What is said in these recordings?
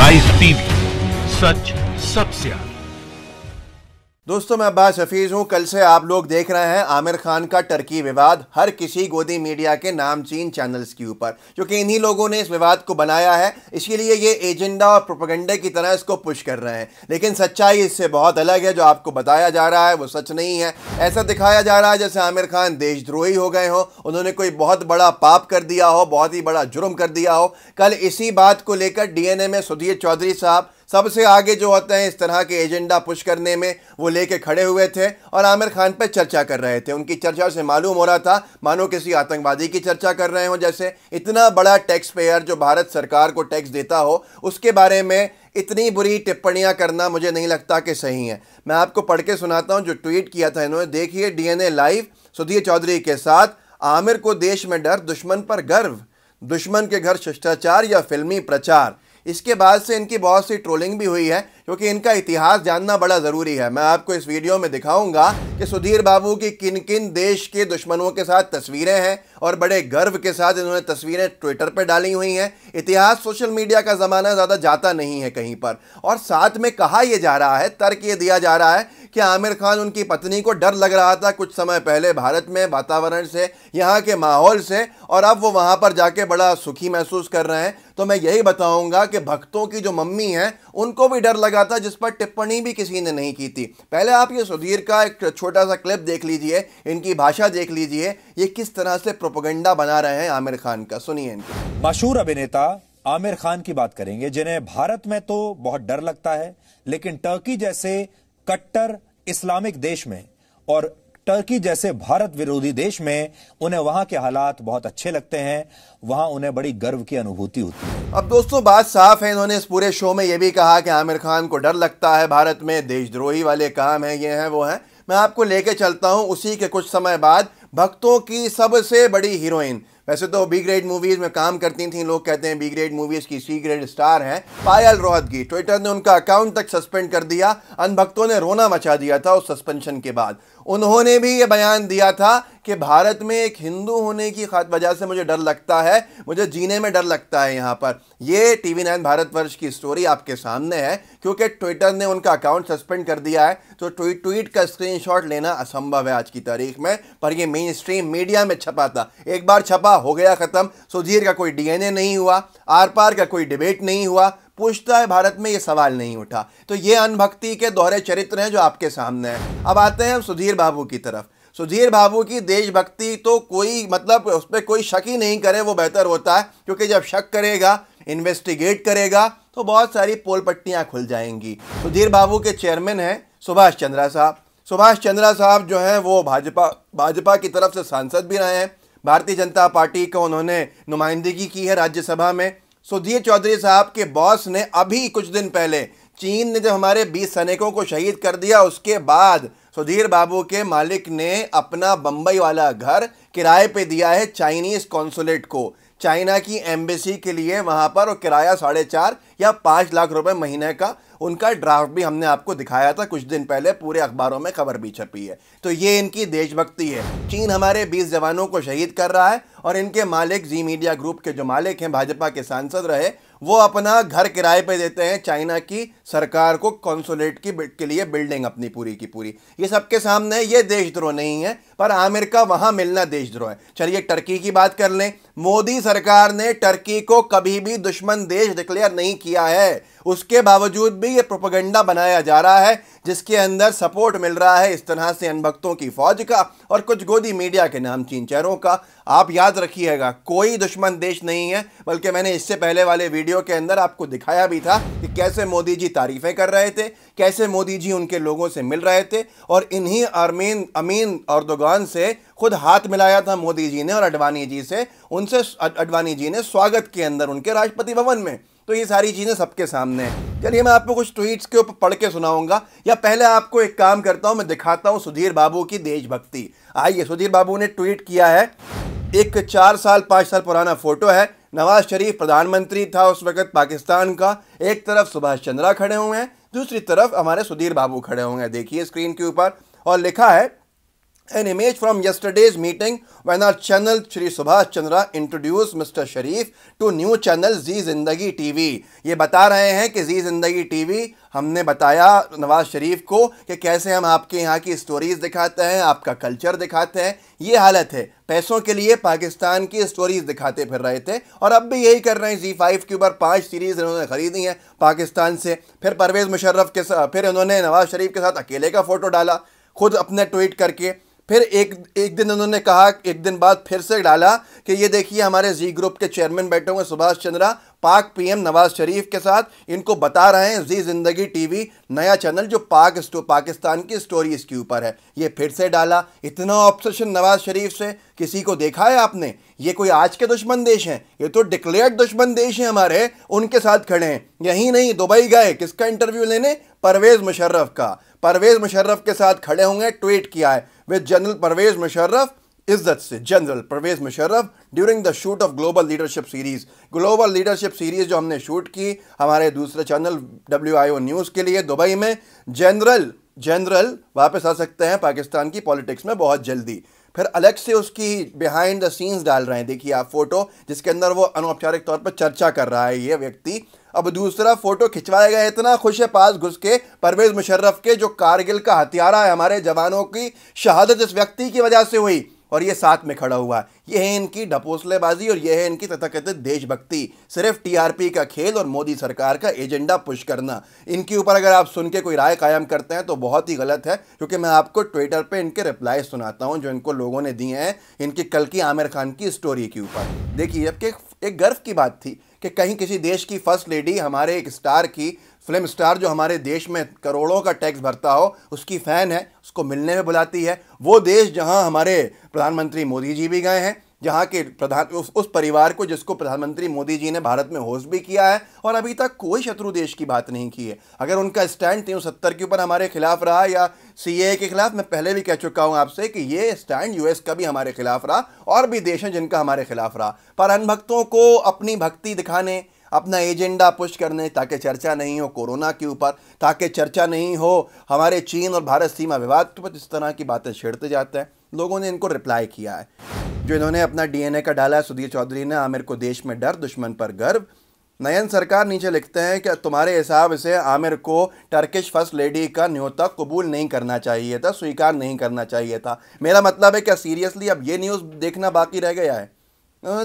Rise TV, सच सबसे आगे। दोस्तों, मैं अब्बास हफीज हूं। कल से आप लोग देख रहे हैं आमिर खान का टर्की विवाद हर किसी गोदी मीडिया के नामचीन चैनल्स के ऊपर, क्योंकि इन्हीं लोगों ने इस विवाद को बनाया है। इसलिए ये एजेंडा और प्रोपेगेंडा की तरह इसको पुश कर रहे हैं, लेकिन सच्चाई इससे बहुत अलग है। जो आपको बताया जा रहा है वो सच नहीं है। ऐसा दिखाया जा रहा है जैसे आमिर खान देशद्रोही हो गए हो, उन्होंने कोई बहुत बड़ा पाप कर दिया हो, बहुत ही बड़ा जुर्म कर दिया हो। कल इसी बात को लेकर डीएनए में सुधीर चौधरी साहब सबसे आगे जो होते हैं इस तरह के एजेंडा पुश करने में, वो लेके खड़े हुए थे और आमिर खान पे चर्चा कर रहे थे। उनकी चर्चा से मालूम हो रहा था मानो किसी आतंकवादी की चर्चा कर रहे हो। जैसे इतना बड़ा टैक्स पेयर जो भारत सरकार को टैक्स देता हो, उसके बारे में इतनी बुरी टिप्पणियां करना मुझे नहीं लगता कि सही है। मैं आपको पढ़ के सुनाता हूं जो ट्वीट किया था इन्होंने। देखिए, डीएनए लाइव सुधीर चौधरी के साथ। आमिर को देश में डर, दुश्मन पर गर्व, दुश्मन के घर शिष्टाचार या फिल्मी प्रचार। इसके बाद से इनकी बहुत सी ट्रोलिंग भी हुई है, क्योंकि इनका इतिहास जानना बड़ा ज़रूरी है। मैं आपको इस वीडियो में दिखाऊंगा कि सुधीर बाबू की किन किन देश के दुश्मनों के साथ तस्वीरें हैं और बड़े गर्व के साथ इन्होंने तस्वीरें ट्विटर पर डाली हुई हैं। इतिहास, सोशल मीडिया का ज़माना ज़्यादा जाता नहीं है कहीं पर। और साथ में कहा यह जा रहा है, तर्क ये दिया जा रहा है कि आमिर खान, उनकी पत्नी को डर लग रहा था कुछ समय पहले भारत में वातावरण से, यहाँ के माहौल से, और अब वो वहाँ पर जाके बड़ा सुखी महसूस कर रहे हैं। तो मैं यही बताऊंगा कि भक्तों की जो मम्मी हैं उनको भी डर लगा था, जिस पर टिप्पणी भी किसी ने नहीं की थी। पहले आप ये सुधीर का एक छोटा सा क्लिप देख लीजिए, इनकी भाषा देख लीजिए, ये किस तरह से प्रोपेगेंडा बना रहे हैं आमिर खान का। सुनिए इनको। मशहूर अभिनेता आमिर खान की बात करेंगे, जिन्हें भारत में तो बहुत डर लगता है, लेकिन टर्की जैसे कट्टर इस्लामिक देश में और टर्की जैसे भारत विरोधी देश में उन्हें वहां के हालात बहुत अच्छे लगते हैं। वहां उन्हें बड़ी गर्व की अनुभूति होती है। अब दोस्तों, बात साफ है। इन्होंने इस पूरे शो में यह भी कहा कि आमिर खान को डर लगता है भारत में, देशद्रोही वाले काम हैं, ये हैं वो हैं। मैं आपको लेके चलता हूं उसी के कुछ समय बाद भक्तों की सबसे बड़ी हीरोइन। वैसे तो बी ग्रेड मूवीज में काम करती थी, लोग कहते हैं बी ग्रेड मूवीज की सी ग्रेड स्टार हैं, पायल रोहतगी। ट्विटर ने उनका अकाउंट तक सस्पेंड कर दिया। अनभक्तों ने रोना मचा दिया था उस सस्पेंशन के बाद। उन्होंने भी ये बयान दिया था कि भारत में एक हिंदू होने की वजह से मुझे डर लगता है, मुझे जीने में डर लगता है यहाँ पर। ये TV9 भारतवर्ष की स्टोरी आपके सामने है, क्योंकि ट्विटर ने उनका अकाउंट सस्पेंड कर दिया है। तो ट्वीट का स्क्रीनशॉट लेना असंभव है आज की तारीख में, पर ये मेन स्ट्रीम मीडिया में छपा था। एक बार छपा, हो गया खत्म। सुधीर का कोई डीएनए नहीं हुआ, आर पार का कोई डिबेट नहीं हुआ, पूछता है भारत में ये सवाल नहीं उठा। तो ये अनभक्ति के दोहरे चरित्र हैं जो आपके सामने हैं। अब आते हैं सुधीर बाबू की तरफ। सुधीर बाबू की देशभक्ति तो कोई मतलब उस पर कोई शक ही नहीं करे वो बेहतर होता है, क्योंकि जब शक करेगा, इन्वेस्टिगेट करेगा, तो बहुत सारी पोल पट्टियां खुल जाएंगी। सुधीर बाबू के चेयरमैन हैं सुभाष चंद्रा साहब। सुभाष चंद्रा साहब जो हैं वो भाजपा की तरफ से सांसद भी रहे हैं। भारतीय जनता पार्टी को उन्होंने नुमाइंदगी की है राज्यसभा में। सुधीर चौधरी साहब के बॉस ने अभी कुछ दिन पहले, चीन ने जब हमारे 20 सैनिकों को शहीद कर दिया, उसके बाद सुधीर बाबू के मालिक ने अपना बंबई वाला घर किराए पे दिया है चाइनीज कॉन्सुलेट को, चाइना की एम्बेसी के लिए वहां पर। और किराया 4.5 या 5 लाख रुपए महीने का। उनका ड्राफ्ट भी हमने आपको दिखाया था कुछ दिन पहले, पूरे अखबारों में खबर भी छपी है। तो ये इनकी देशभक्ति है। चीन हमारे 20 जवानों को शहीद कर रहा है और इनके मालिक, जी मीडिया ग्रुप के जो मालिक हैं, भाजपा के सांसद रहे, वो अपना घर किराए पे देते हैं चाइना की सरकार को, कॉन्सुलेट के लिए बिल्डिंग अपनी पूरी की पूरी। ये सबके सामने, ये देशद्रोह नहीं है, पर आमिर का वहां मिलना देशद्रोह है। चलिए टर्की की बात कर लें। मोदी सरकार ने टर्की को कभी भी दुश्मन देश डिक्लेयर नहीं किया है, उसके बावजूद भी ये प्रोपेगेंडा बनाया जा रहा है, जिसके अंदर सपोर्ट मिल रहा है इस तरह से अनभक्तों की फौज का और कुछ गोदी मीडिया के नामचीन चेहरों का। आप याद रखिएगा, कोई दुश्मन देश नहीं है, बल्कि मैंने इससे पहले वाले वीडियो के अंदर आपको दिखाया भी था कि कैसे मोदी जी तारीफें कर रहे थे, कैसे मोदी जी उनके लोगों से मिल रहे थे, और इन्हीं अमीन अर्दोगान से खुद हाथ मिलाया था मोदी जी ने और अडवाणी जी से। उनसे अडवाणी जी ने स्वागत के अंदर उनके राष्ट्रपति भवन में। तो ये सारी चीज़ें सबके सामने हैं। चलिए मैं आपको कुछ ट्वीट्स के ऊपर पढ़ के सुनाऊंगा, या पहले आपको एक काम करता हूं, मैं दिखाता हूं सुधीर बाबू की देशभक्ति। आइए, सुधीर बाबू ने ट्वीट किया है। एक 4 साल 5 साल पुराना फोटो है। नवाज शरीफ प्रधानमंत्री था उस वक्त पाकिस्तान का। एक तरफ सुभाष चंद्रा खड़े हुए हैं, दूसरी तरफ हमारे सुधीर बाबू खड़े हुए हैं, देखिए स्क्रीन के ऊपर। और लिखा है, An image from yesterday's meeting when our channel Shri Subhash Chandra introduced Mr. Sharif to new channel जी जिंदगी टीवी। ये बता रहे हैं कि जी जिंदगी टीवी हमने बताया नवाज शरीफ को कि कैसे हम आपके यहाँ की स्टोरीज दिखाते हैं, आपका कल्चर दिखाते हैं। ये हालत है, पैसों के लिए पाकिस्तान की स्टोरीज दिखाते फिर रहे थे और अब भी यही कर रहे हैं। जी5 के ऊपर 5 सीरीज इन्होंने खरीदी हैं पाकिस्तान से। फिर परवेज़ मुशर्रफ के साथ, फिर इन्होंने नवाज शरीफ के साथ अकेले का फोटो डाला खुद अपने ट्वीट करके। फिर एक दिन उन्होंने कहा, एक दिन बाद फिर से डाला कि ये देखिए हमारे जी ग्रुप के चेयरमैन बैठे हुए सुभाष चंद्रा पाक पीएम नवाज शरीफ के साथ, इनको बता रहे हैं जी जिंदगी टीवी नया चैनल जो पाकिस्तान की स्टोरीज के ऊपर है। ये फिर से डाला। इतना ऑब्सेशन नवाज शरीफ से किसी को देखा है आपने? ये कोई आज के दुश्मन देश हैं, ये तो डिक्लेयर्ड दुश्मन देश हैं हमारे, उनके साथ खड़े हैं। यही नहीं, दुबई गए किसका इंटरव्यू लेने? परवेज़ मुशर्रफ का। परवेज़ मुशर्रफ के साथ खड़े होंगे, ट्वीट किया है विद जनरल परवेज़ मुशर्रफ, इज्जत से general Parvez Musharraf during the shoot of global leadership series. Global leadership series जो हमने शूट की हमारे दूसरे चैनल WIO न्यूज़ के लिए दुबई में, जनरल वापस आ सकते हैं पाकिस्तान की पॉलिटिक्स में बहुत जल्दी। फिर अलग से उसकी बिहाइंड द सीन्स डाल रहे हैं, देखिए आप फोटो जिसके अंदर वो अनौपचारिक तौर पर चर्चा कर रहा है ये व्यक्ति। अब दूसरा फोटो खिंचवाया गया, इतना खुश है पास घुस के परवेज़ मुशर्रफ के, जो कारगिल का हत्यारा है, हमारे जवानों की शहादत इस व्यक्ति की वजह से हुई और ये साथ में खड़ा हुआ है। ये है इनकी ढपोसलेबाजी और ये है इनकी तथाकथित देशभक्ति, सिर्फ TRP का खेल और मोदी सरकार का एजेंडा पुश करना। इनके ऊपर अगर आप सुन के कोई राय कायम करते हैं तो बहुत ही गलत है, क्योंकि मैं आपको ट्विटर पे इनके रिप्लाई सुनाता हूं जो इनको लोगों ने दिए हैं इनकी कल की आमिर खान की स्टोरी के ऊपर। देखिए, जबकि एक गर्व की बात थी कि कहीं किसी देश की फर्स्ट लेडी, हमारे एक स्टार की, फिल्म स्टार जो हमारे देश में करोड़ों का टैक्स भरता हो, उसकी फ़ैन है, उसको मिलने में बुलाती है। वो देश जहां हमारे प्रधानमंत्री मोदी जी भी गए हैं, जहां के उस परिवार को जिसको प्रधानमंत्री मोदी जी ने भारत में होस्ट भी किया है और अभी तक कोई शत्रु देश की बात नहीं की है। अगर उनका स्टैंड 370 के ऊपर हमारे खिलाफ रहा या CAA के खिलाफ, मैं पहले भी कह चुका हूं आपसे कि ये स्टैंड US का भी हमारे खिलाफ रहा और भी देश हैं जिनका हमारे खिलाफ रहा, पर अनभक्तों को अपनी भक्ति दिखाने, अपना एजेंडा पुश करने, ताकि चर्चा नहीं हो कोरोना के ऊपर, ताकि चर्चा नहीं हो हमारे चीन और भारत सीमा विवाद के ऊपर, इस तरह की बातें छेड़ते जाते हैं। लोगों ने इनको रिप्लाई किया है। जो इन्होंने अपना DNA का डाला है, सुधीर चौधरी ने, आमिर को देश में डर, दुश्मन पर गर्व। नयन सरकार नीचे लिखते हैं कि तुम्हारे हिसाब से आमिर को टर्किश फर्स्ट लेडी का न्योता कबूल नहीं करना चाहिए था, स्वीकार नहीं करना चाहिए था। मेरा मतलब है क्या सीरियसली अब ये न्यूज़ देखना बाकी रह गया है?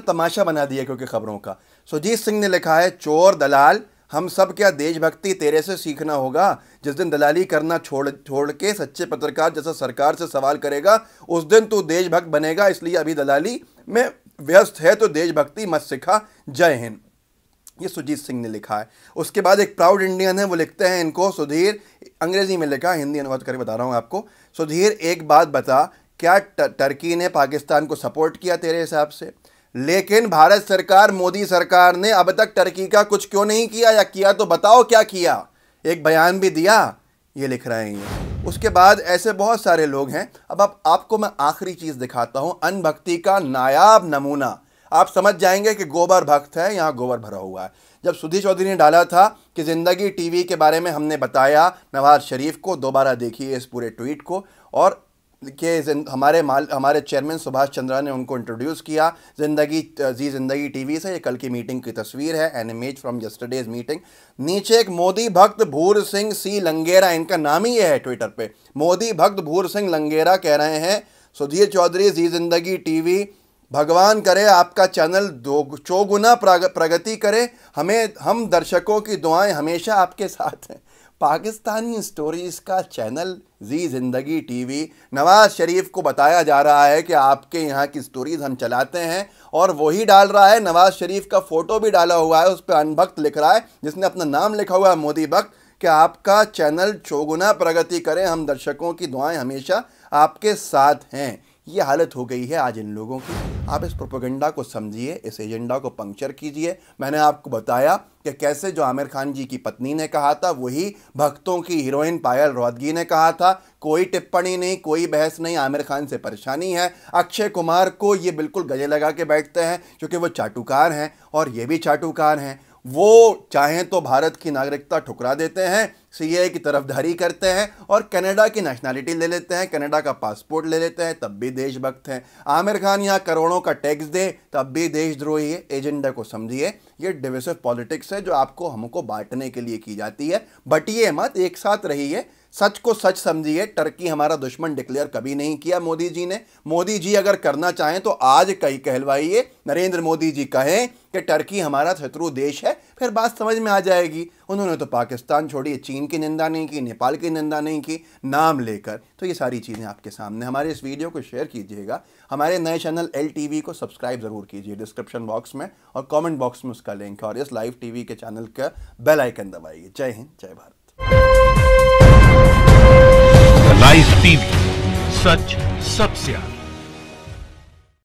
तमाशा बना दिया क्योंकि खबरों का। सुजीत सिंह ने लिखा है, चोर दलाल, हम सब क्या देशभक्ति तेरे से सीखना होगा। जिस दिन दलाली करना छोड़ के सच्चे पत्रकार जैसा सरकार से सवाल करेगा, उस दिन तू देशभक्त बनेगा। इसलिए अभी दलाली में व्यस्त है तो देशभक्ति मत सिखा। जय हिंद। ये सुजीत सिंह ने लिखा है। उसके बाद एक प्राउड इंडियन है, वो लिखते हैं इनको, सुधीर, अंग्रेजी में लिखा, हिंदी अनुवाद करके बता रहा हूँ आपको। सुधीर, एक बात बता, क्या टर्की ने पाकिस्तान को सपोर्ट किया तेरे हिसाब से? लेकिन भारत सरकार, मोदी सरकार ने अब तक टर्की का कुछ क्यों नहीं किया, या किया तो बताओ क्या किया? एक बयान भी दिया? ये लिख रहे हैं ये। उसके बाद ऐसे बहुत सारे लोग हैं। अब आपको मैं आखिरी चीज़ दिखाता हूँ, अनभक्ति का नायाब नमूना। आप समझ जाएंगे कि गोबर भक्त है, यहाँ गोबर भरा हुआ है। जब सुधीर चौधरी ने डाला था कि ज़िंदगी टीवी के बारे में हमने बताया नवाज शरीफ को, दोबारा देखिए इस पूरे ट्वीट को, और कि हमारे चेयरमैन सुभाष चंद्रा ने उनको इंट्रोड्यूस किया जी जिंदगी टीवी से। ये कल की मीटिंग की तस्वीर है, an image from yesterday's meeting. नीचे एक मोदी भक्त भूर सिंह सी लंगेरा, इनका नाम ही है ट्विटर पे, मोदी भक्त भूर सिंह लंगेरा कह रहे हैं, सुधीर चौधरी जी जिंदगी टीवी, भगवान करे आपका चैनल चौगुना प्रगति करे, हम दर्शकों की दुआएं हमेशा आपके साथ हैं। पाकिस्तानी स्टोरीज़ का चैनल जी जिंदगी टीवी, नवाज शरीफ को बताया जा रहा है कि आपके यहाँ की स्टोरीज़ हम चलाते हैं, और वही डाल रहा है। नवाज शरीफ का फ़ोटो भी डाला हुआ है, उस पर अनभक्त लिख रहा है, जिसने अपना नाम लिखा हुआ है मोदी भक्त, कि आपका चैनल चौगुना प्रगति करें, हम दर्शकों की दुआएं हमेशा आपके साथ हैं। ये हालत हो गई है आज इन लोगों की। आप इस प्रोपेगेंडा को समझिए, इस एजेंडा को पंक्चर कीजिए। मैंने आपको बताया कि कैसे जो आमिर खान जी की पत्नी ने कहा था, वही भक्तों की हीरोइन पायल रोहतगी ने कहा था। कोई टिप्पणी नहीं, कोई बहस नहीं, आमिर खान से परेशानी है। अक्षय कुमार को ये बिल्कुल गले लगा के बैठते हैं क्योंकि वो चाटुकार हैं और ये भी चाटुकार हैं। वो चाहें तो भारत की नागरिकता ठुकरा देते हैं, सीएए की तरफदारी करते हैं और कनाडा की नेशनैलिटी ले लेते हैं, कनाडा का पासपोर्ट ले लेते हैं, तब भी देशभक्त हैं। आमिर खान यहाँ करोड़ों का टैक्स दे तब भी देशद्रोही है। एजेंडा को समझिए, ये डिविसिव पॉलिटिक्स है जो आपको हमको बांटने के लिए की जाती है। बटिए मत, एक साथ रहिए, सच को सच समझिए। टर्की हमारा दुश्मन डिक्लेयर कभी नहीं किया मोदी जी ने। मोदी जी अगर करना चाहें तो आज कहीं कहलवाइए, नरेंद्र मोदी जी कहें कि टर्की हमारा शत्रु देश है, फिर बात समझ में आ जाएगी। उन्होंने तो पाकिस्तान छोड़ी, चीन की निंदा नहीं की, नेपाल की निंदा नहीं की, नाम लेकर। तो ये सारी चीज़ें आपके सामने। हमारे इस वीडियो को शेयर कीजिएगा, हमारे नए चैनल LTV को सब्सक्राइब ज़रूर कीजिए डिस्क्रिप्शन बॉक्स में, और कमेंट बॉक्स में उसका लिंक है, और इस लाइव टीवी के चैनल का बेल आइकन दबाइए। जय हिंद, जय भारत। लाइव टीवी, सच सबसे आगे।